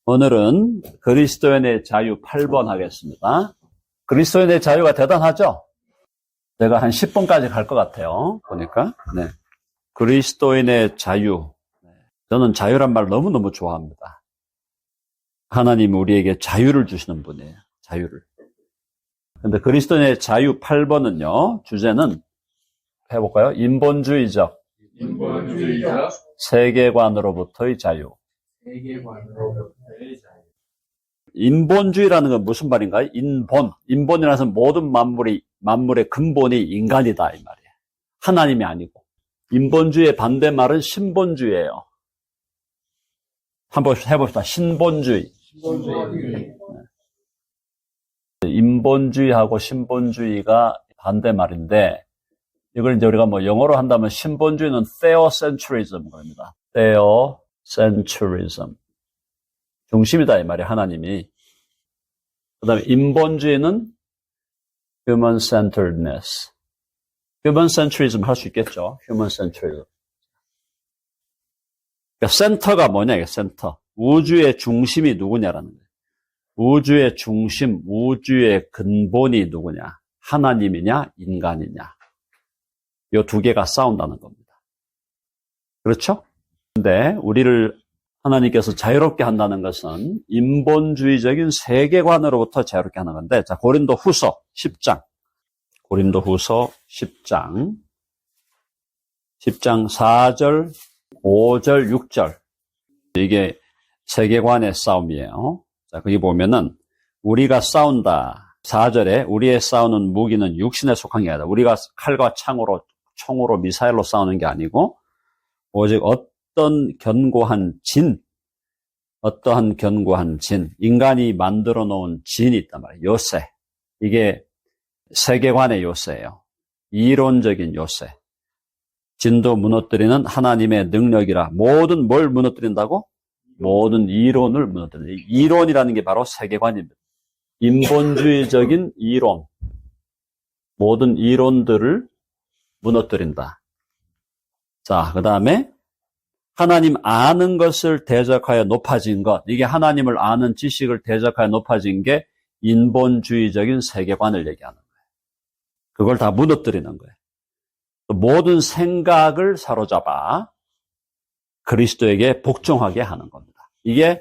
오늘은 그리스도인의 자유 8번 하겠습니다. 그리스도인의 자유가 대단하죠? 제가 한 10번까지 갈 것 같아요. 보니까. 네. 그리스도인의 자유. 저는 자유란 말 너무너무 좋아합니다. 하나님이 우리에게 자유를 주시는 분이에요. 자유를. 근데 그리스도인의 자유 8번은요, 주제는 해볼까요? 인본주의적 세계관으로부터의 자유. 인본주의라는 건 무슨 말인가요? 인본이라는 것은 모든 만물의 근본이 인간이다 이 말이에요. 하나님이 아니고. 인본주의의 반대말은 신본주의예요. 한번 해봅시다. 신본주의. 인본주의하고 신본주의가 반대말인데, 이걸 이제 우리가 뭐 영어로 한다면 신본주의는 theocentrism 겁니다. theocentrism. 중심이다 이 말이에요, 하나님이. 그 다음에 인본주의는 human-centeredness. human-centrism 할 수 있겠죠? human-centrism. 그러니까 센터가 뭐냐, 이게 센터. 우주의 중심이 누구냐라는 거예요. 우주의 중심, 우주의 근본이 누구냐? 하나님이냐, 인간이냐? 이 두 개가 싸운다는 겁니다. 그렇죠? 근데 우리를 하나님께서 자유롭게 한다는 것은 인본주의적인 세계관으로부터 자유롭게 하는 건데, 자, 고린도후서 10장. 고린도후서 10장 4절, 5절, 6절. 이게 세계관의 싸움이에요. 자, 거기 보면은 우리가 싸운다. 4절에 우리의 싸우는 무기는 육신에 속한 게 아니다. 우리가 칼과 총으로 미사일로 싸우는 게 아니고 오직 어떠한 견고한 진, 인간이 만들어 놓은 진이 있단 말이에요. 요새. 이게 세계관의 요새예요. 이론적인 요새. 진도 무너뜨리는 하나님의 능력이라. 모든 뭘 무너뜨린다고? 모든 이론을 무너뜨린다. 이론이라는 게 바로 세계관입니다. 인본주의적인 이론. 모든 이론들을 무너뜨린다. 자, 그 다음에 하나님 아는 것을 대적하여 높아진 것. 이게 하나님을 아는 지식을 대적하여 높아진 게 인본주의적인 세계관을 얘기하는 거예요. 그걸 다 무너뜨리는 거예요. 모든 생각을 사로잡아 그리스도에게 복종하게 하는 겁니다. 이게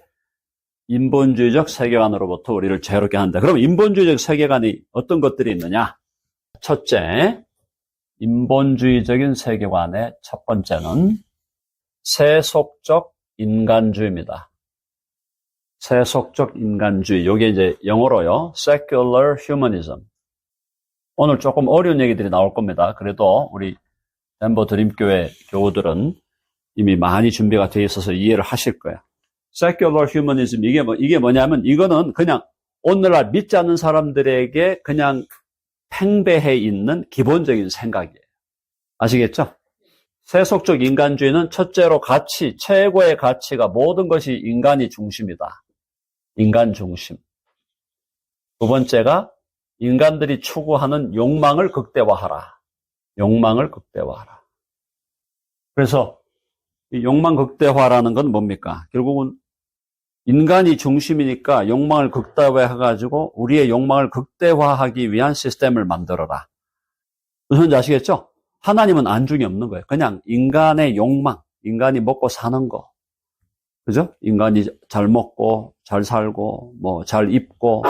인본주의적 세계관으로부터 우리를 자유롭게 한다. 그럼 인본주의적 세계관이 어떤 것들이 있느냐? 첫째, 인본주의적인 세계관의 첫 번째는 세속적 인간주의입니다. 세속적 인간주의. 이게 이제 영어로요, secular humanism. 오늘 조금 어려운 얘기들이 나올 겁니다. 그래도 우리 덴버 드림교회 교우들은 이미 많이 준비가 되어 있어서 이해를 하실 거예요. secular humanism, 이게 뭐냐면, 이거는 그냥 오늘날 믿지 않는 사람들에게 그냥 팽배해 있는 기본적인 생각이에요. 아시겠죠? 세속적 인간주의는 첫째로 최고의 가치가 모든 것이 인간이 중심이다. 인간 중심. 두 번째가 인간들이 추구하는 욕망을 극대화하라. 욕망을 극대화하라. 그래서 이 욕망 극대화라는 건 뭡니까? 결국은 인간이 중심이니까 욕망을 극대화해가지고 우리의 욕망을 극대화하기 위한 시스템을 만들어라. 무슨 아시겠죠? 하나님은 안중이 없는 거예요. 그냥 인간의 욕망, 인간이 먹고 사는 거. 그죠? 인간이 잘 먹고, 잘 살고, 뭐, 잘 입고,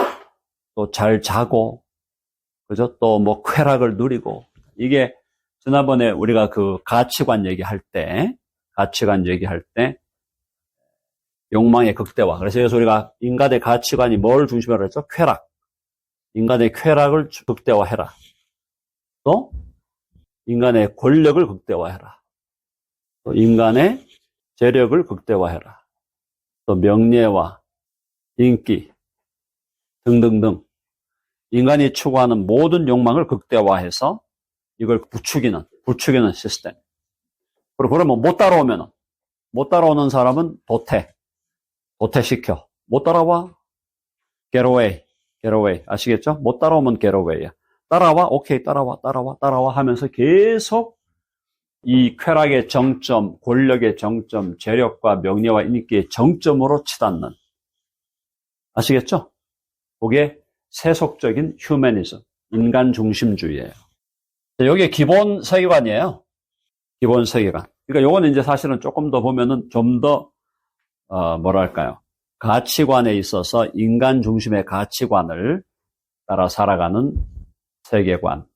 또 잘 자고, 그죠? 또 뭐, 쾌락을 누리고. 이게, 지난번에 우리가 그 가치관 얘기할 때, 욕망의 극대화. 그래서 우리가 인간의 가치관이 뭘 중심으로 했죠? 쾌락. 인간의 쾌락을 극대화해라. 또, 인간의 권력을 극대화해라. 또 인간의 재력을 극대화해라. 또 명예와 인기 등등등 인간이 추구하는 모든 욕망을 극대화해서 이걸 부추기는 시스템. 그리고 그러면 못 따라오는 사람은 도태시켜. 못 따라와? get away. 아시겠죠? 못 따라오면 get away야. 따라와? 오케이, 따라와 하면서 계속 이 쾌락의 정점, 권력의 정점, 재력과 명예와 인기의 정점으로 치닫는 아시겠죠? 그게 세속적인 휴머니즘, 인간 중심주의예요. 이게 기본 세계관이에요. 기본 세계관. 그러니까 요거는 이제 사실은 조금 더 보면은 좀 더, 뭐랄까요. 가치관에 있어서 인간 중심의 가치관을 따라 살아가는 세계관.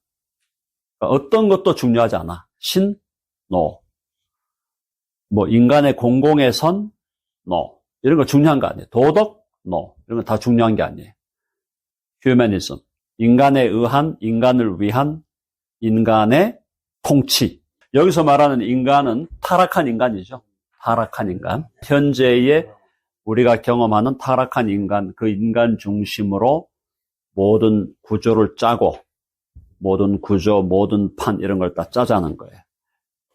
그러니까 어떤 것도 중요하지 않아. 신, 노. 뭐, 인간의 공공의 선, 노. 이런 거 중요한 거 아니에요. 도덕, 노. 이런 거 다 중요한 게 아니에요. 휴머니즘. 인간에 의한, 인간을 위한, 인간의 통치. 여기서 말하는 인간은 타락한 인간이죠. 타락한 인간. 현재의 우리가 경험하는 타락한 인간, 그 인간 중심으로 모든 구조를 짜고, 모든 구조, 모든 판, 이런 걸 다 짜자는 거예요.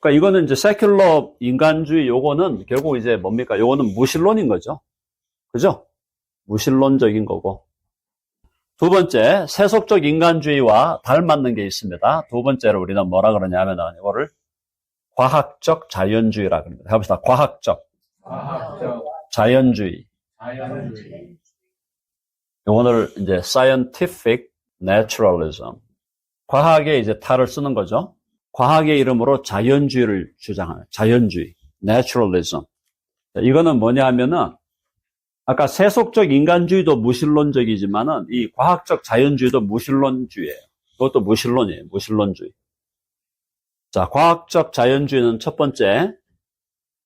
그러니까 이거는 이제 세큘러 인간주의 요거는 결국 이제 뭡니까? 요거는 무신론인 거죠. 그죠? 무신론적인 거고. 두 번째, 세속적 인간주의와 닮맞는 게 있습니다. 두 번째로 우리는 뭐라 그러냐면 이거를 과학적 자연주의라 그럽니다. 해봅시다. 과학적 자연주의. 요거를 이제 scientific naturalism. 과학에 이제 탈을 쓰는 거죠. 과학의 이름으로 자연주의를 주장하는 자연주의, naturalism. 이거는 뭐냐 하면은 아까 세속적 인간주의도 무신론적이지만은 이 과학적 자연주의도 무신론주의예요. 그것도 무신론이에요. 무신론주의. 자, 과학적 자연주의는 첫 번째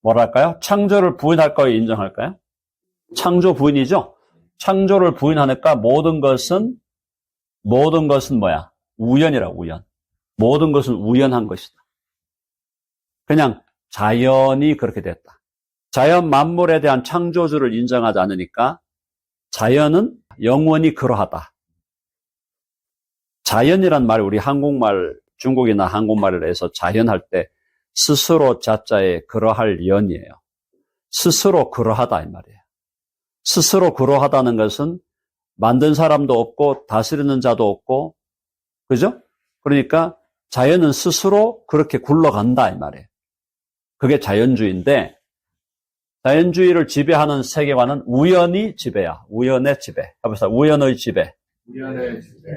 뭐랄까요? 창조를 부인할까요? 인정할까요? 창조 부인이죠. 창조를 부인하니까 모든 것은 뭐야? 우연이라 우연. 모든 것은 우연한 것이다. 그냥 자연이 그렇게 됐다. 자연 만물에 대한 창조주를 인정하지 않으니까 자연은 영원히 그러하다. 자연이란 말이 우리 한국말, 중국이나 한국말을 해서 자연할 때 스스로 자자에 그러할 연이에요. 스스로 그러하다 이 말이에요. 스스로 그러하다는 것은 만든 사람도 없고 다스리는 자도 없고, 그죠? 그러니까 자연은 스스로 그렇게 굴러간다 이 말이에요. 그게 자연주의인데, 자연주의를 지배하는 세계관은 우연이 지배야. 우연의 지배. 해보세요. 우연의 지배. 우연의 지배.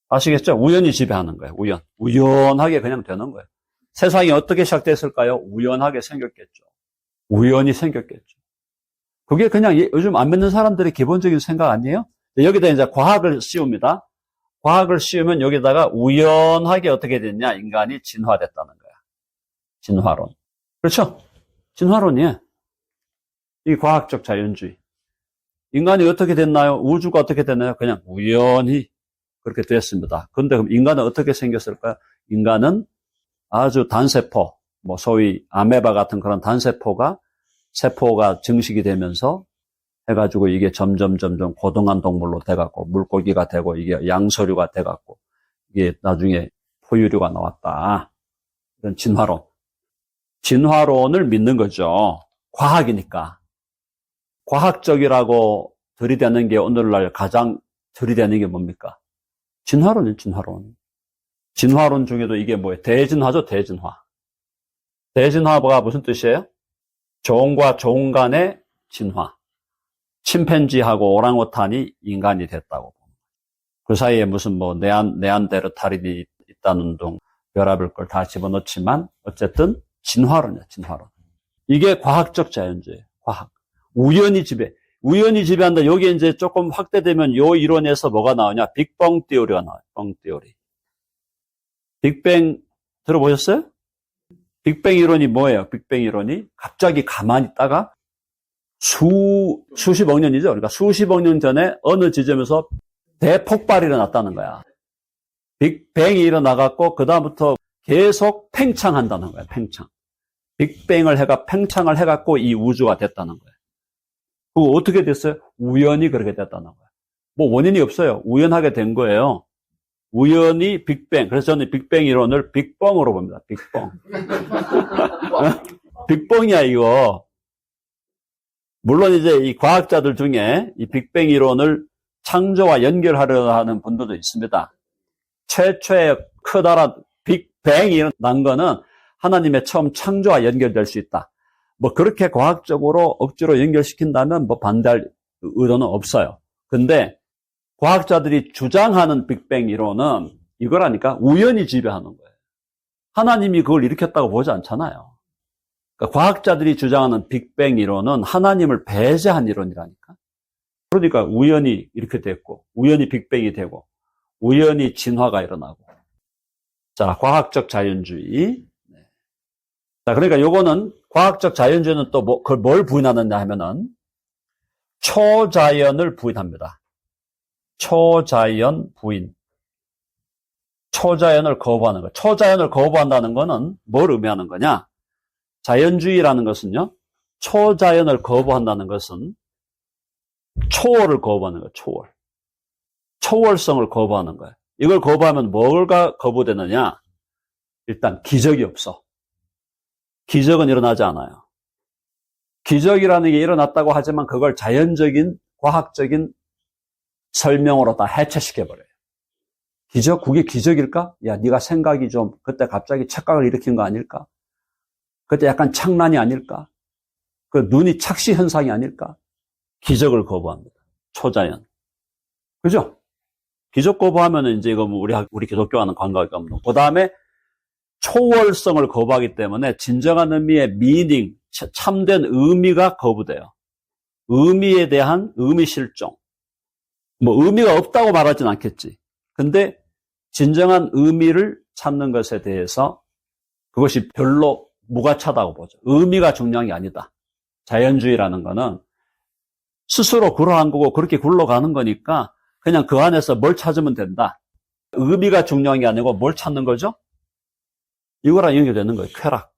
아시겠죠? 우연히 지배하는 거예요. 우연. 우연하게 그냥 되는 거예요. 세상이 어떻게 시작됐을까요? 우연하게 생겼겠죠. 우연히 생겼겠죠. 그게 그냥 요즘 안 믿는 사람들의 기본적인 생각 아니에요? 여기다 이제 과학을 씌웁니다. 과학을 씌우면 여기다가 우연하게 어떻게 됐냐? 인간이 진화됐다는 거야. 진화론. 그렇죠? 진화론이에요. 이 과학적 자연주의. 인간이 어떻게 됐나요? 우주가 어떻게 됐나요? 그냥 우연히 그렇게 됐습니다. 그런데 그럼 인간은 어떻게 생겼을까요? 인간은 아주 단세포, 뭐 소위 아메바 같은 그런 단세포가 세포가 증식이 되면서 해가지고 이게 점점 고등한 동물로 돼갖고 물고기가 되고 이게 양서류가 돼갖고 이게 나중에 포유류가 나왔다. 이런 진화론. 진화론을 믿는 거죠. 과학이니까. 과학적이라고 들이대는 게 오늘날 가장 들이대는 게 뭡니까? 진화론이에요, 진화론. 진화론 중에도 이게 뭐예요? 대진화죠, 대진화. 대진화가 무슨 뜻이에요? 종과 종 간의 진화. 침팬지하고 오랑우탄이 인간이 됐다고. 그 사이에 무슨 뭐 네안데르탈인이 있다는 둥 별의별 걸 다 집어넣지만 어쨌든 진화론이야, 진화론. 이게 과학적 자연주의예요, 과학. 우연히 지배한다. 여기 이제 조금 확대되면 요 이론에서 뭐가 나오냐? 빅뱅 티오리가 나와요. 빅뱅 티오리. 빅뱅 들어보셨어요? 빅뱅 이론이 뭐예요? 빅뱅 이론이 갑자기 가만히 있다가 수십억 년이죠. 그러니까 수십억 년 전에 어느 지점에서 대폭발이 일어났다는 거야. 빅뱅이 일어나갖고 그다음부터 계속 팽창한다는 거야. 팽창. 빅뱅을 팽창을 해갖고 이 우주가 됐다는 거예요. 그거 어떻게 됐어요? 우연히 그렇게 됐다는 거예요. 뭐 원인이 없어요. 우연하게 된 거예요. 우연히 빅뱅. 그래서 저는 빅뱅 이론을 빅뻥으로 봅니다. 빅뻥. 빅뻥이야, 이거. 물론 이제 이 과학자들 중에 이 빅뱅 이론을 창조와 연결하려 하는 분들도 있습니다. 최초의 커다란 빅뱅이 난 거는 하나님의 처음 창조와 연결될 수 있다. 뭐 그렇게 과학적으로 억지로 연결시킨다면 뭐 반대할 의도는 없어요. 근데 과학자들이 주장하는 빅뱅 이론은 이거라니까 우연히 지배하는 거예요. 하나님이 그걸 일으켰다고 보지 않잖아요. 그러니까 과학자들이 주장하는 빅뱅 이론은 하나님을 배제한 이론이라니까. 그러니까 우연히 이렇게 됐고, 우연히 빅뱅이 되고, 우연히 진화가 일어나고. 자, 과학적 자연주의. 자, 그러니까 요거는 과학적 자연주의는 또 그걸 뭘 부인하느냐 하면은 초자연을 부인합니다. 초자연 부인. 초자연을 거부하는 거. 초자연을 거부한다는 거는 뭘 의미하는 거냐? 자연주의라는 것은요, 초자연을 거부한다는 것은 초월을 거부하는 거예요, 초월. 초월성을 거부하는 거예요. 이걸 거부하면 뭐가 거부되느냐? 일단 기적이 없어. 기적은 일어나지 않아요. 기적이라는 게 일어났다고 하지만 그걸 자연적인, 과학적인 설명으로 다 해체시켜버려요. 기적? 그게 기적일까? 야, 네가 생각이 좀 그때 갑자기 착각을 일으킨 거 아닐까? 그때 약간 착란이 아닐까? 그 눈이 착시 현상이 아닐까? 기적을 거부합니다. 초자연. 그죠? 기적 거부하면은 이제 이거 뭐 우리 기독교와는 관계가 없는. 그 다음에 초월성을 거부하기 때문에 진정한 의미의 미닝, 참된 의미가 거부돼요. 의미에 대한 의미 실종. 뭐 의미가 없다고 말하진 않겠지. 근데 진정한 의미를 찾는 것에 대해서 그것이 별로 무가차다고 보죠. 의미가 중요한 게 아니다. 자연주의라는 거는 스스로 그러한 거고 그렇게 굴러가는 거니까 그냥 그 안에서 뭘 찾으면 된다. 의미가 중요한 게 아니고 뭘 찾는 거죠? 이거랑 연결되는 거예요. 쾌락.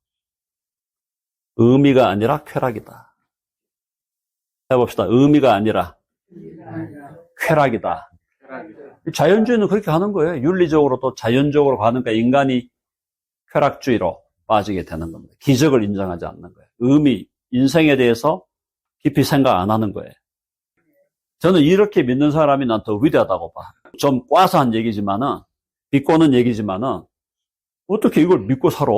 의미가 아니라 쾌락이다. 해봅시다. 의미가 아니라 쾌락이다. 자연주의는 그렇게 하는 거예요. 윤리적으로 또 자연적으로 가니까 인간이 쾌락주의로 빠지게 되는 겁니다. 기적을 인정하지 않는 거예요. 의미, 인생에 대해서 깊이 생각 안 하는 거예요. 저는 이렇게 믿는 사람이 난 더 위대하다고 봐. 좀 꽈서 한 얘기지만은, 비꼬는 얘기지만은, 어떻게 이걸 믿고 살아?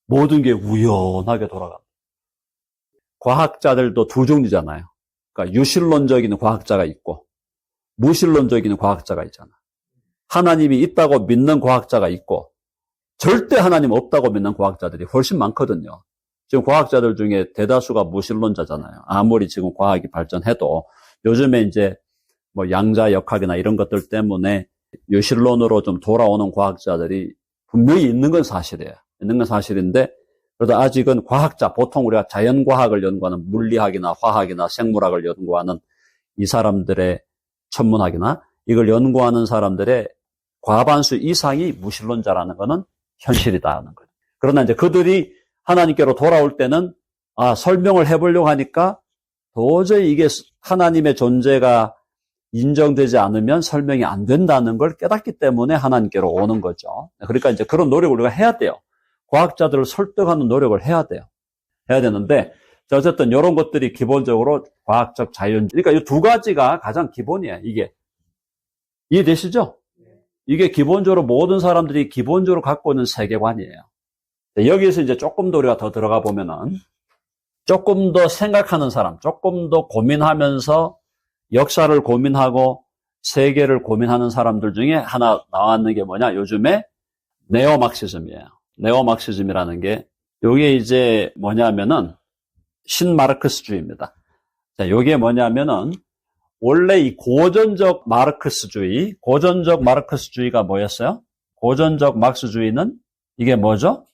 모든 게 우연하게 돌아가. 과학자들도 두 종류잖아요. 그러니까 유실론적인 과학자가 있고, 무실론적인 과학자가 있잖아. 하나님이 있다고 믿는 과학자가 있고, 절대 하나님 없다고 믿는 과학자들이 훨씬 많거든요. 지금 과학자들 중에 대다수가 무신론자잖아요. 아무리 지금 과학이 발전해도 요즘에 이제 뭐 양자역학이나 이런 것들 때문에 유실론으로 좀 돌아오는 과학자들이 분명히 있는 건 사실이에요. 있는 건 사실인데 그래도 아직은 과학자, 보통 우리가 자연과학을 연구하는 물리학이나 화학이나 생물학을 연구하는 이 사람들의 천문학이나 이걸 연구하는 사람들의 과반수 이상이 무신론자라는 것은 현실이다는 거예요. 그러나 이제 그들이 하나님께로 돌아올 때는 설명을 해보려고 하니까 도저히 이게 하나님의 존재가 인정되지 않으면 설명이 안 된다는 걸 깨닫기 때문에 하나님께로 오는 거죠. 그러니까 이제 그런 노력을 우리가 해야 돼요. 과학자들을 설득하는 노력을 해야 돼요. 해야 되는데 어쨌든 이런 것들이 기본적으로 과학적 자연주의. 그러니까 이 두 가지가 가장 기본이에요. 이게 이해되시죠? 이게 기본적으로 모든 사람들이 기본적으로 갖고 있는 세계관이에요. 여기에서 이제 조금 더 우리가 더 들어가 보면은 조금 더 생각하는 사람, 조금 더 고민하면서 역사를 고민하고 세계를 고민하는 사람들 중에 하나 나왔는 게 뭐냐? 요즘에 네오막시즘이에요. 네오막시즘이라는 게 이게 이제 뭐냐면은 신마르크스주의입니다. 자, 이게 뭐냐면은 원래 이 고전적 마르크스주의가 뭐였어요? 고전적 막스주의는 이게 뭐죠?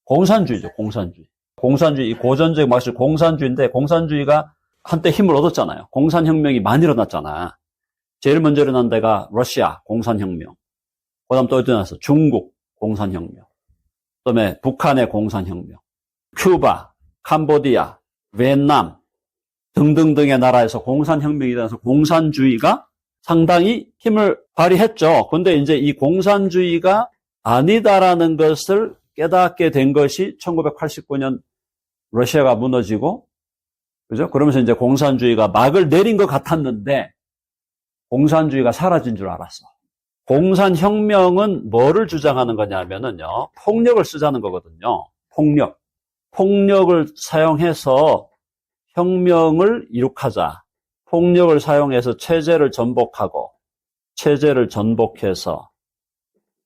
공산주의죠, 공산주의. 공산주의, 고전적 막스 공산주의인데 공산주의가 한때 힘을 얻었잖아요. 공산혁명이 많이 일어났잖아. 제일 먼저 일어난 데가 러시아 공산혁명. 그 다음 또 어디 나왔어? 중국 공산혁명. 그 다음에 북한의 공산혁명. 큐바, 캄보디아, 베트남 등등등의 나라에서 공산혁명이 일어나서 공산주의가 상당히 힘을 발휘했죠. 근데 이제 이 공산주의가 아니다라는 것을 깨닫게 된 것이 1989년 러시아가 무너지고, 그죠? 그러면서 이제 공산주의가 막을 내린 것 같았는데, 공산주의가 사라진 줄 알았어. 공산혁명은 뭐를 주장하는 거냐면은요, 폭력을 쓰자는 거거든요. 폭력. 폭력을 사용해서 혁명을 이룩하자. 폭력을 사용해서 체제를 전복해서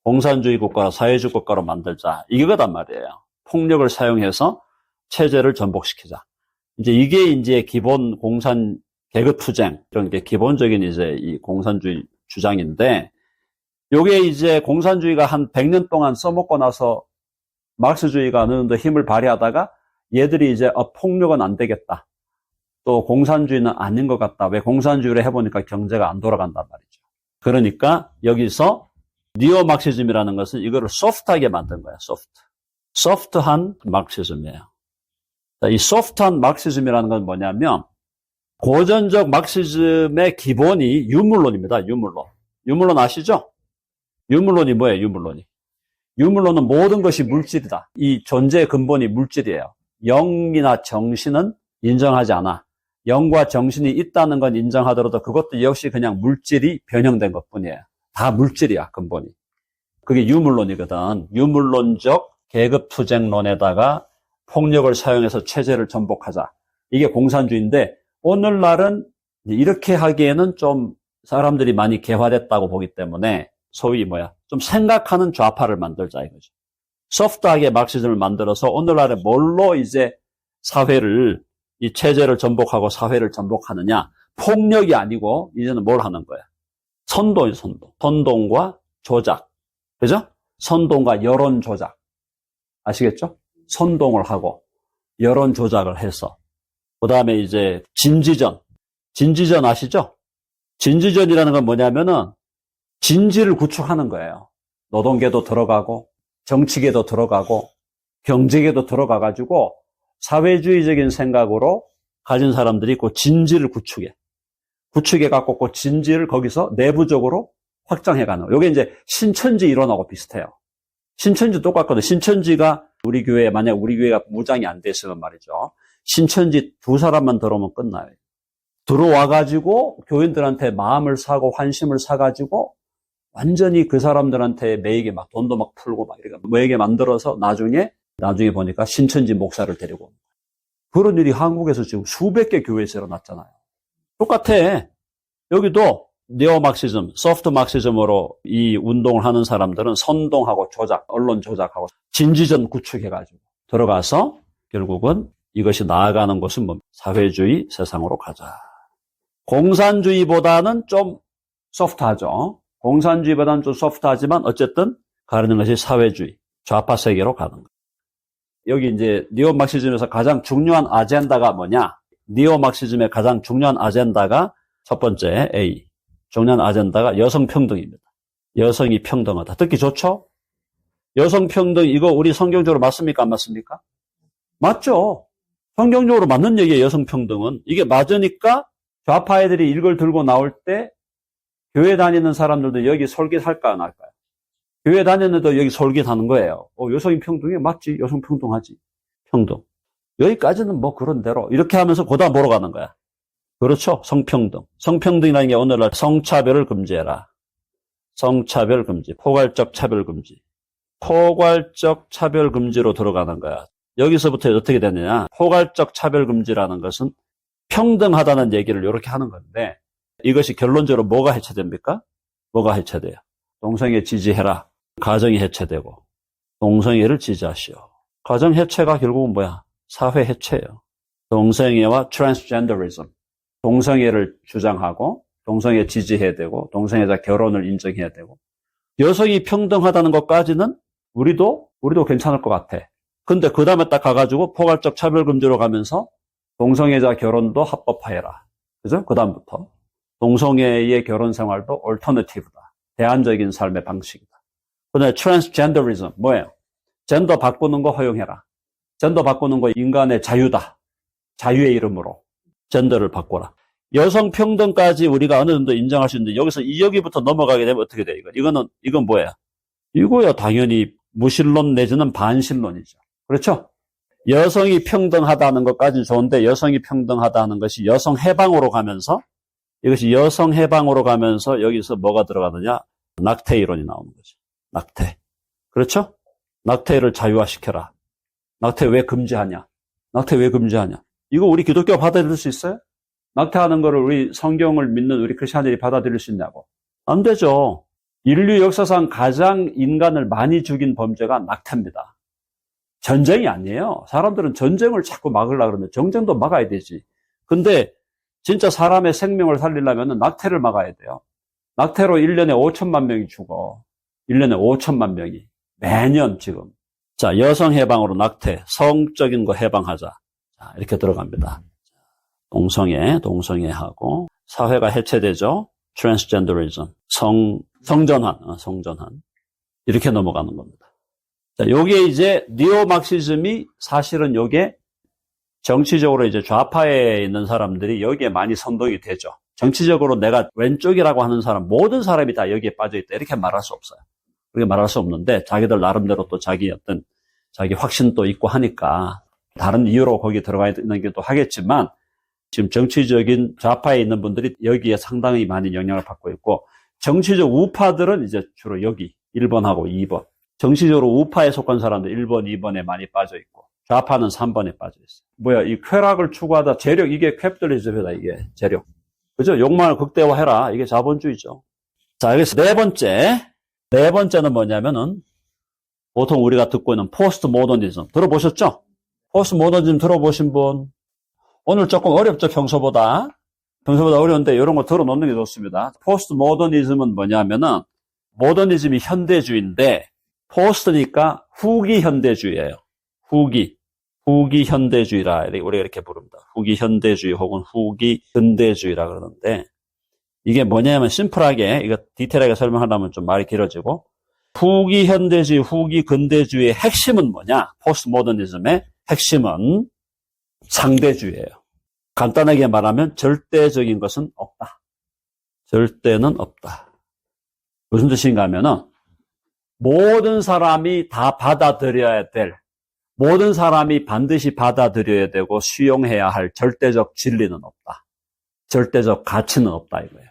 공산주의 국가로 사회주의 국가로 만들자. 이거단 말이에요. 폭력을 사용해서 체제를 전복시키자. 이게 이제 기본 공산 계급투쟁 이런 게 기본적인 이제 이 공산주의 주장인데, 요게 이제 공산주의가 한 100년 동안 써먹고 나서 마르크스주의가 어느 정도 힘을 발휘하다가 얘들이 이제 폭력은 안 되겠다. 또 공산주의는 아닌 것 같다. 왜 공산주의를 해보니까 경제가 안 돌아간단 말이죠. 그러니까 여기서 니오 마르크시즘이라는 것은 이거를 소프트하게 만든 거야. 소프트한 마르크시즘이에요. 이 소프트한 마르크시즘이라는 건 뭐냐면 고전적 마르크시즘의 기본이 유물론입니다. 유물론 아시죠? 유물론이 뭐예요? 유물론은 모든 것이 물질이다. 이 존재의 근본이 물질이에요. 영이나 정신은 인정하지 않아. 영과 정신이 있다는 건 인정하더라도 그것도 역시 그냥 물질이 변형된 것뿐이에요. 다 물질이야, 근본이. 그게 유물론이거든. 유물론적 계급투쟁론에다가 폭력을 사용해서 체제를 전복하자. 이게 공산주의인데 오늘날은 이렇게 하기에는 좀 사람들이 많이 개화됐다고 보기 때문에 소위 좀 생각하는 좌파를 만들자 이거죠. 소프트하게 마르크시즘을 만들어서 오늘날에 뭘로 이제 이 체제를 전복하고 사회를 전복하느냐. 폭력이 아니고 이제는 뭘 하는 거야. 선동과 조작. 그죠? 선동과 여론 조작. 아시겠죠? 선동을 하고 여론 조작을 해서 그 다음에 이제 진지전 아시죠? 진지전이라는 건 뭐냐면은 진지를 구축하는 거예요. 노동계도 들어가고 정치계도 들어가고 경제계도 들어가가지고 사회주의적인 생각으로 가진 사람들이 그 진지를 구축해갖고 그 진지를 거기서 내부적으로 확장해가는 거예요. 이게 이제 신천지 이론하고 비슷해요. 신천지 똑같거든요. 신천지가 만약 우리 교회가 무장이 안 됐으면 말이죠. 신천지 2사람만 들어오면 끝나요. 들어와가지고 교인들한테 마음을 사고 환심을 사가지고 완전히 그 사람들한테 매이게 막 돈도 막 풀고 막 이렇게 매이게 만들어서 나중에 보니까 신천지 목사를 데리고 옵니다. 그런 일이 한국에서 지금 수백 개 교회에서 일어났잖아요. 똑같아. 여기도 니오 마르크시즘, 소프트 마르크시즘으로 이 운동을 하는 사람들은 선동하고 조작, 언론 조작하고 진지전 구축해가지고 들어가서 결국은 이것이 나아가는 것은 사회주의 세상으로 가자. 공산주의보다는 좀 소프트하죠. 공산주의보다는 좀 소프트하지만 어쨌든 가르는 것이 사회주의, 좌파 세계로 가는 거예요. 여기 이제 니오 마르크시즘에서 가장 중요한 아젠다가 뭐냐? 니오 마르크시즘의 가장 중요한 아젠다가 첫 번째 A. 중요한 아젠다가 여성평등입니다. 여성이 평등하다. 듣기 좋죠? 여성평등 이거 우리 성경적으로 맞습니까? 안 맞습니까? 맞죠? 성경적으로 맞는 얘기예요. 여성평등은. 이게 맞으니까 좌파 애들이 이걸 들고 나올 때 교회 다니는 사람들도 여기 솔깃할까 안 할까요? 교회 다니는데도 여기 솔깃하는 거예요. 여성이 평등해? 맞지? 여성 평등하지. 평등. 여기까지는 그런 대로 이렇게 하면서 그다음 뭐로 가는 거야? 그렇죠. 성평등. 성평등이라는 게 오늘날 성차별을 금지해라. 성차별 금지. 포괄적 차별 금지. 포괄적 차별 금지로 들어가는 거야. 여기서부터 어떻게 되느냐. 포괄적 차별 금지라는 것은 평등하다는 얘기를 이렇게 하는 건데 이것이 결론적으로 뭐가 해체됩니까? 뭐가 해체돼요? 동성애 지지해라. 가정이 해체되고 동성애를 지지하시오. 가정 해체가 결국은 뭐야? 사회 해체예요. 동성애와 트랜스젠더리즘. 동성애를 주장하고 동성애 지지해야 되고 동성애자 결혼을 인정해야 되고 여성이 평등하다는 것까지는 우리도 괜찮을 것 같아. 근데 그 다음에 딱 가가지고 포괄적 차별금지로 가면서 동성애자 결혼도 합법화해라. 그죠? 그 다음부터 동성애의 결혼 생활도 얼터너티브다. 대안적인 삶의 방식이다. 그 다음에 트랜스젠더리즘 뭐예요? 젠더 바꾸는 거 허용해라. 젠더 바꾸는 거 인간의 자유다. 자유의 이름으로 젠더를 바꿔라. 여성 평등까지 우리가 어느 정도 인정할 수 있는데 여기부터 넘어가게 되면 어떻게 돼? 이건 뭐야? 이거야 당연히 무신론 내지는 반신론이죠. 그렇죠? 여성이 평등하다는 것까지는 좋은데 여성이 평등하다는 것이 여성 해방으로 가면서 여기서 뭐가 들어가느냐? 낙태 이론이 나오는 거죠. 낙태. 그렇죠? 낙태를 자유화시켜라. 낙태 왜 금지하냐? 이거 우리 기독교가 받아들일 수 있어요? 낙태하는 거를 우리 성경을 믿는 우리 크리스천들이 받아들일 수 있냐고. 안 되죠. 인류 역사상 가장 인간을 많이 죽인 범죄가 낙태입니다. 전쟁이 아니에요. 사람들은 전쟁을 자꾸 막으려고 그러는데 전쟁도 막아야 되지. 근데 진짜 사람의 생명을 살리려면 낙태를 막아야 돼요. 낙태로 1년에 5천만 명이 죽어. 1년에 5천만 명이. 매년 지금. 자, 여성 해방으로 낙태, 성적인 거 해방하자. 자, 이렇게 들어갑니다. 동성애하고 사회가 해체되죠. 트랜스젠더리즘, 성전환. 이렇게 넘어가는 겁니다. 자, 요게 이제 니오막시즘이 사실은 요게 정치적으로 이제 좌파에 있는 사람들이 여기에 많이 선동이 되죠. 정치적으로 내가 왼쪽이라고 하는 사람, 모든 사람이 다 여기에 빠져있다. 이렇게 말할 수 없어요. 그렇게 말할 수 없는데, 자기들 나름대로 또 자기 확신도 있고 하니까, 다른 이유로 거기 들어가 있는 게 또 하겠지만, 지금 정치적인 좌파에 있는 분들이 여기에 상당히 많이 영향을 받고 있고, 정치적 우파들은 이제 주로 여기, 1번하고 2번. 정치적으로 우파에 속한 사람들 1번, 2번에 많이 빠져있고, 좌파는 3번에 빠져있어요. 이 쾌락을 추구하다, 재력, 이게 캐피털리즘이다, 이게, 재력. 그죠? 욕망을 극대화해라. 이게 자본주의죠. 자, 여기서 네 번째는 뭐냐면은, 보통 우리가 듣고 있는 포스트 모더니즘. 들어보셨죠? 포스트 모더니즘 들어보신 분? 오늘 조금 어렵죠, 평소보다 어려운데, 이런 거 들어놓는 게 좋습니다. 포스트 모더니즘은 뭐냐면은, 모더니즘이 현대주의인데, 포스트니까 후기 현대주의예요. 후기 현대주의라 우리가 이렇게 부릅니다. 후기 현대주의 혹은 후기 근대주의라 그러는데, 이게 뭐냐면 심플하게, 이거 디테일하게 설명하려면 좀 말이 길어지고, 후기 현대주의, 후기 근대주의의 핵심은 뭐냐? 포스트 모더니즘의 핵심은 상대주의예요. 간단하게 말하면 절대적인 것은 없다. 절대는 없다. 무슨 뜻인가 하면은, 모든 사람이 다 받아들여야 될, 모든 사람이 반드시 받아들여야 되고 수용해야 할 절대적 진리는 없다. 절대적 가치는 없다 이거예요.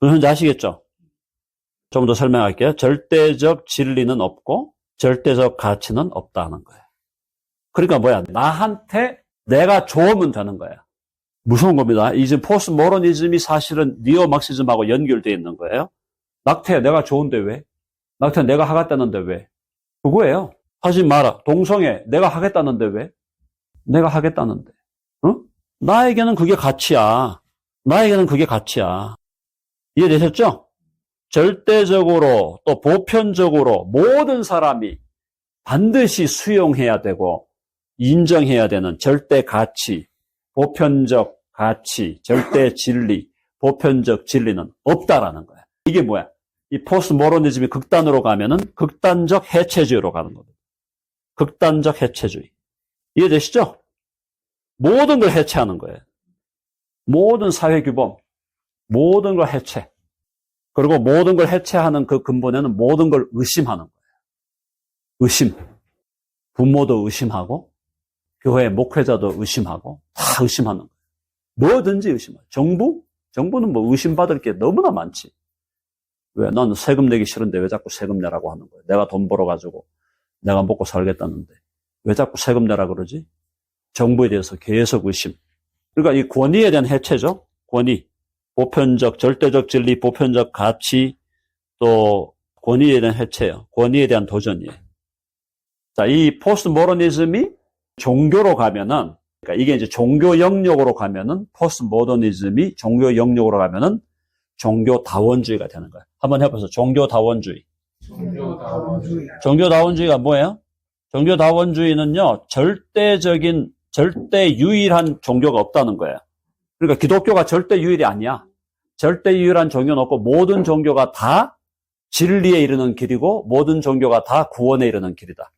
현재 아시겠죠? 좀 더 설명할게요. 절대적 진리는 없고 절대적 가치는 없다는 거예요. 그러니까 뭐야? 나한테 내가 좋으면 되는 거야. 무서운 겁니다. 이제 포스트 모더니즘이 사실은 니오막시즘하고 연결되어 있는 거예요. 낙태 내가 좋은데 왜? 낙태 내가 하겠다는데 왜? 그거예요. 하지 마라. 동성애 내가 하겠다는데 왜? 내가 하겠다는데. 응? 나에게는 그게 가치야. 이해되셨죠? 절대적으로 또 보편적으로 모든 사람이 반드시 수용해야 되고 인정해야 되는 절대 가치, 보편적 가치, 절대 진리, 보편적 진리는 없다라는 거야. 이게 뭐야? 이 포스트 모더니즘이 극단으로 가면은 극단적 해체주의로 가는 겁니다. 극단적 해체주의. 이해되시죠? 모든 걸 해체하는 거예요. 모든 사회 규범, 모든 걸 해체. 그리고 모든 걸 해체하는 그 근본에는 모든 걸 의심하는 거예요. 의심. 부모도 의심하고, 교회 목회자도 의심하고, 다 의심하는 거예요. 뭐든지 의심해요. 정부는 뭐 의심받을 게 너무나 많지. 왜? 난 세금 내기 싫은데 왜 자꾸 세금 내라고 하는 거예요? 내가 돈 벌어가지고 내가 먹고 살겠다는데 왜 자꾸 세금 내라 그러지? 정부에 대해서 계속 의심. 그러니까 이 권위에 대한 해체죠. 권위. 보편적, 절대적 진리, 보편적 가치, 또 권위에 대한 해체예요. 권위에 대한 도전이에요. 자, 이 포스트 모더니즘이 종교로 가면은, 그러니까 이게 이제 종교 영역으로 가면은, 포스트 모더니즘이 종교 영역으로 가면은 종교다원주의가 되는 거예요. 한번 해보세요. 종교다원주의. 종교다원주의가 뭐예요? 종교다원주의는요, 절대 유일한 종교가 없다는 거예요. 그러니까 기독교가 절대 유일이 아니야. 절대 유일한 종교는 없고 모든 종교가 다 진리에 이르는 길이고 모든 종교가 다 구원에 이르는 길이다.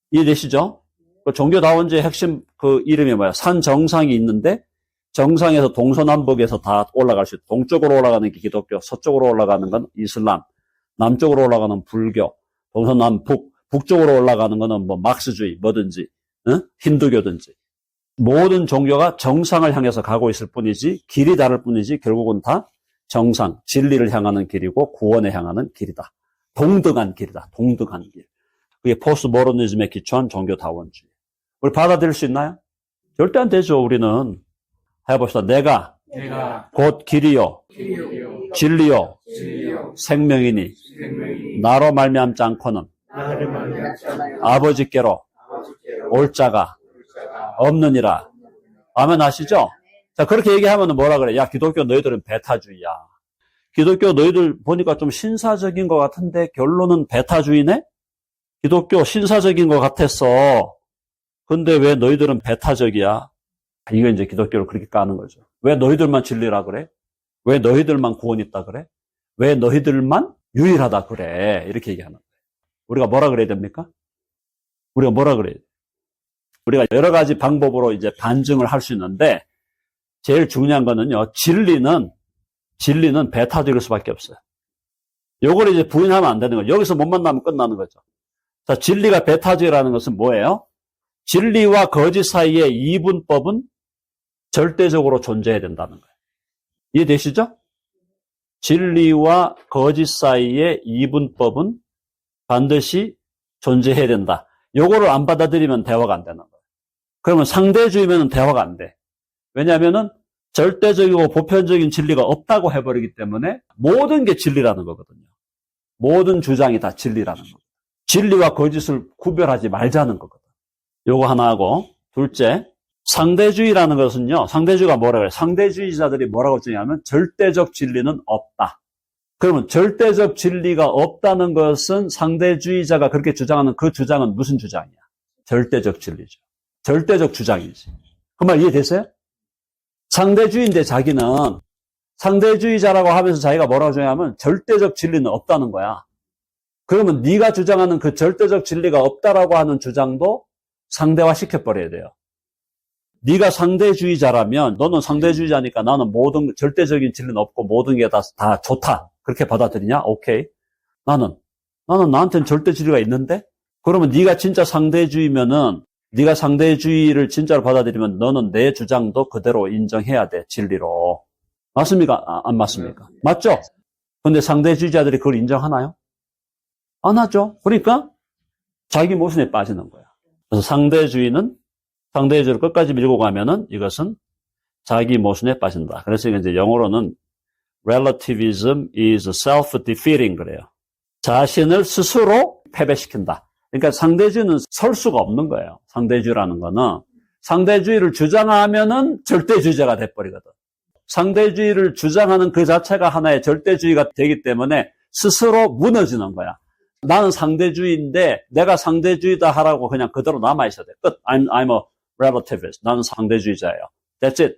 이해되시죠? 그 종교다원주의 핵심 그 이름이 뭐야? 산 정상이 있는데 정상에서 동서남북에서 다 올라갈 수 있다. 동쪽으로 올라가는 게 기독교, 서쪽으로 올라가는 건 이슬람, 남쪽으로 올라가는 불교, 동서남북, 북쪽으로 올라가는 거는 뭐 막스주의, 뭐든지, 힌두교든지. 모든 종교가 정상을 향해서 가고 있을 뿐이지 길이 다를 뿐이지 결국은 다 정상, 진리를 향하는 길이고 구원에 향하는 길이다. 동등한 길이다. 동등한 길. 그게 포스트 모더니즘에 기초한 종교다원주의. 우리 받아들일 수 있나요? 절대 안 되죠. 우리는 해봅시다. 내가 곧 길이요, 진리요, 생명이니 나로 말미암지 않고는 아버지께로 올 자가 없느니라. 아멘 하시죠? 자, 그렇게 얘기하면 뭐라 그래? 야, 기독교 너희들은 베타주의야. 기독교 너희들 보니까 좀 신사적인 것 같은데 결론은 베타주의네? 기독교 신사적인 것 같았어. 근데 왜 너희들은 베타적이야? 이거 이제 기독교를 그렇게 까는 거죠. 왜 너희들만 진리라 그래? 왜 너희들만 구원 있다 그래? 왜 너희들만 유일하다 그래? 이렇게 얘기하는 거예요. 우리가 뭐라 그래야 됩니까? 우리가 뭐라 그래야 돼? 우리가 여러 가지 방법으로 이제 반증을 할 수 있는데 제일 중요한 거는요. 진리는 베타적일 수밖에 없어요. 요걸 이제 부인하면 안 되는 거죠. 여기서 못 만나면 끝나는 거죠. 자, 진리가 베타적이라는 것은 뭐예요? 진리와 거짓 사이의 이분법은 절대적으로 존재해야 된다는 거예요. 이해되시죠? 진리와 거짓 사이의 이분법은 반드시 존재해야 된다. 요거를 안 받아들이면 대화가 안 되는 거예요. 그러면 상대주의면 대화가 안 돼. 왜냐하면은 절대적이고 보편적인 진리가 없다고 해버리기 때문에 모든 게 진리라는 거거든요. 모든 주장이 다 진리라는 거거든요. 진리와 거짓을 구별하지 말자는 거거든요. 요거 하나 하고, 둘째, 상대주의라는 것은요, 상대주의가 뭐라고 해요? 상대주의자들이 뭐라고 주장하면 절대적 진리는 없다. 그러면 절대적 진리가 없다는 것은 상대주의자가 그렇게 주장하는 그 주장은 무슨 주장이야? 절대적 진리죠. 절대적 주장이지. 그 말 이해됐어요? 상대주의인데 자기는 상대주의자라고 하면서 자기가 뭐라고 주장하면 절대적 진리는 없다는 거야. 그러면 네가 주장하는 그 절대적 진리가 없다라고 하는 주장도 상대화 시켜버려야 돼요. 네가 상대주의자라면 너는 상대주의자니까 나는 모든 절대적인 진리는 없고 모든 게 다 좋다. 그렇게 받아들이냐? 오케이. 나는 나한테는 절대 진리가 있는데? 그러면 네가 진짜 상대주의면은 네가 상대주의를 진짜로 받아들이면 너는 내 주장도 그대로 인정해야 돼. 진리로. 맞습니까? 안 맞습니까? 맞죠? 근데 상대주의자들이 그걸 인정하나요? 안 하죠. 그러니까 자기 모순에 빠지는 거야. 그래서 상대주의를 끝까지 밀고 가면은 이것은 자기 모순에 빠진다. 그래서 이제 영어로는 relativism is self-defeating 그래요. 자신을 스스로 패배시킨다. 그러니까 상대주의는 설 수가 없는 거예요. 상대주의라는 거는 상대주의를 주장하면은 절대주의자가 돼버리거든. 상대주의를 주장하는 그 자체가 하나의 절대주의가 되기 때문에 스스로 무너지는 거야. 나는 상대주의인데 내가 상대주의다 하라고 그냥 그대로 남아있어야 돼. 끝. I'm a relativist. 나는 상대주의자예요. That's it.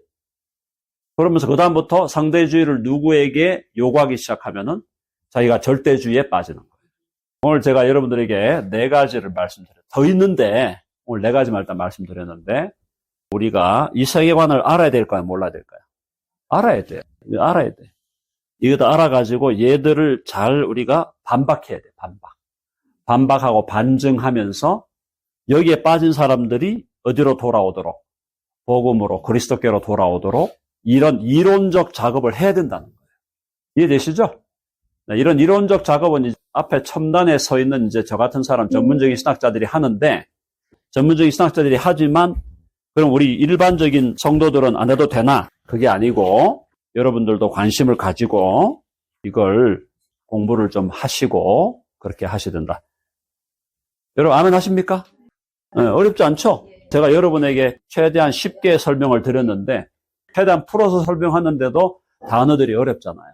그러면서 그 다음부터 상대주의를 누구에게 요구하기 시작하면은 자기가 절대주의에 빠지는 거예요. 오늘 제가 여러분들에게 4가지를 말씀드려요. 더 있는데 오늘 4가지만 일단 말씀드렸는데 우리가 이 세계관을 알아야 될까요? 몰라야 될까요? 알아야 돼요. 알아야 돼. 이거 다 알아가지고 얘들을 잘 우리가 반박해야 돼. 반박하고 반증하면서 여기에 빠진 사람들이 어디로 돌아오도록 복음으로 그리스도께로 돌아오도록 이런 이론적 작업을 해야 된다는 거예요. 이해되시죠? 이런 이론적 작업은 앞에 첨단에 서 있는 이제 저 같은 사람 전문적인 신학자들이 하는데 전문적인 신학자들이 하지만 그럼 우리 일반적인 성도들은 안 해도 되나? 그게 아니고 여러분들도 관심을 가지고 이걸 공부를 좀 하시고 그렇게 하셔야 된다. 여러분 아멘 하십니까? 네, 어렵지 않죠? 제가 여러분에게 최대한 쉽게 설명을 드렸는데 최대한 풀어서 설명하는데도 단어들이 어렵잖아요.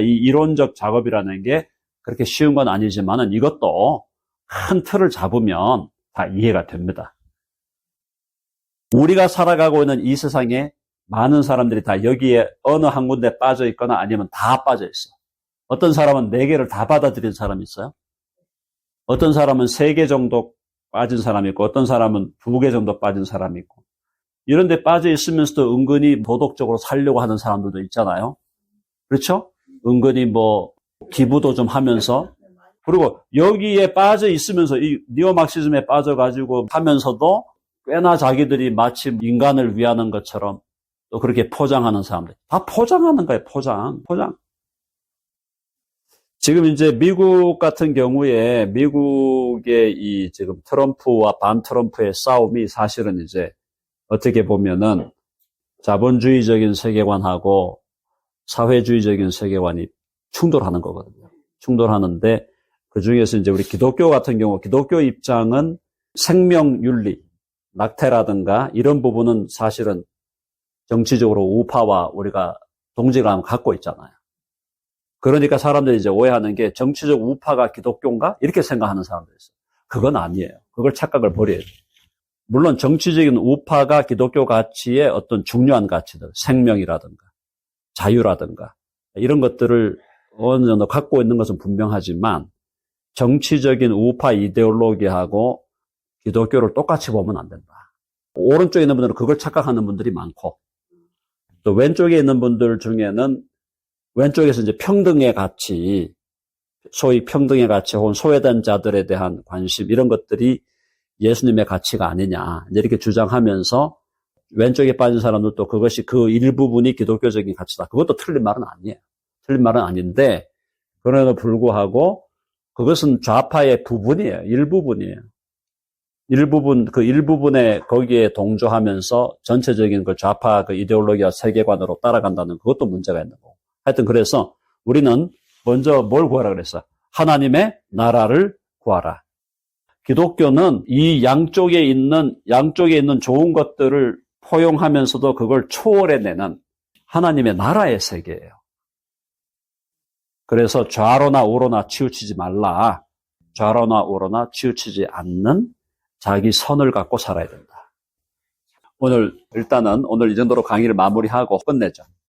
이 이론적 작업이라는 게 그렇게 쉬운 건 아니지만은 이것도 큰 틀을 잡으면 다 이해가 됩니다. 우리가 살아가고 있는 이 세상에 많은 사람들이 다 여기에 어느 한 군데 빠져 있거나 아니면 다 빠져 있어. 어떤 사람은 4개를 다 받아들인 사람이 있어요. 어떤 사람은 3개 정도 빠진 사람이 있고 어떤 사람은 2개 정도 빠진 사람이 있고 이런 데 빠져 있으면서도 은근히 도덕적으로 살려고 하는 사람들도 있잖아요. 그렇죠? 은근히 뭐 기부도 좀 하면서 그리고 여기에 빠져 있으면서 이 니오막시즘에 빠져가지고 하면서도 꽤나 자기들이 마치 인간을 위하는 것처럼 또 그렇게 포장하는 사람들. 다 포장하는 거예요. 포장. 지금 이제 미국 같은 경우에 미국의 이 지금 트럼프와 반 트럼프의 싸움이 사실은 이제 어떻게 보면은 자본주의적인 세계관하고 사회주의적인 세계관이 충돌하는 거거든요. 충돌하는데 그 중에서 이제 우리 기독교 같은 경우 기독교 입장은 생명윤리, 낙태라든가 이런 부분은 사실은 정치적으로 우파와 우리가 동질감을 갖고 있잖아요. 그러니까 사람들이 이제 오해하는 게 정치적 우파가 기독교인가? 이렇게 생각하는 사람들이 있어요. 그건 아니에요. 그걸 착각을 버려야 돼요. 물론 정치적인 우파가 기독교 가치의 어떤 중요한 가치들, 생명이라든가 자유라든가 이런 것들을 어느 정도 갖고 있는 것은 분명하지만 정치적인 우파 이데올로기하고 기독교를 똑같이 보면 안 된다. 오른쪽에 있는 분들은 그걸 착각하는 분들이 많고 또 왼쪽에 있는 분들 중에는 왼쪽에서 이제 평등의 가치, 소위 평등의 가치 혹은 소외된 자들에 대한 관심 이런 것들이 예수님의 가치가 아니냐 이렇게 주장하면서 왼쪽에 빠진 사람들도 그것이 그 일부분이 기독교적인 가치다. 그것도 틀린 말은 아니에요. 틀린 말은 아닌데 그럼에도 불구하고 그것은 좌파의 부분이에요. 일부분이에요. 그 일부분에 거기에 동조하면서 전체적인 그 좌파 그 이데올로기와 세계관으로 따라간다는 그것도 문제가 있는 거고. 하여튼 그래서 우리는 먼저 뭘 구하라 그랬어? 하나님의 나라를 구하라. 기독교는 이 양쪽에 있는 좋은 것들을 포용하면서도 그걸 초월해내는 하나님의 나라의 세계예요. 그래서 좌로나 우로나 치우치지 말라. 좌로나 우로나 치우치지 않는 자기 선을 갖고 살아야 된다. 일단은 오늘 이 정도로 강의를 마무리하고 끝내죠.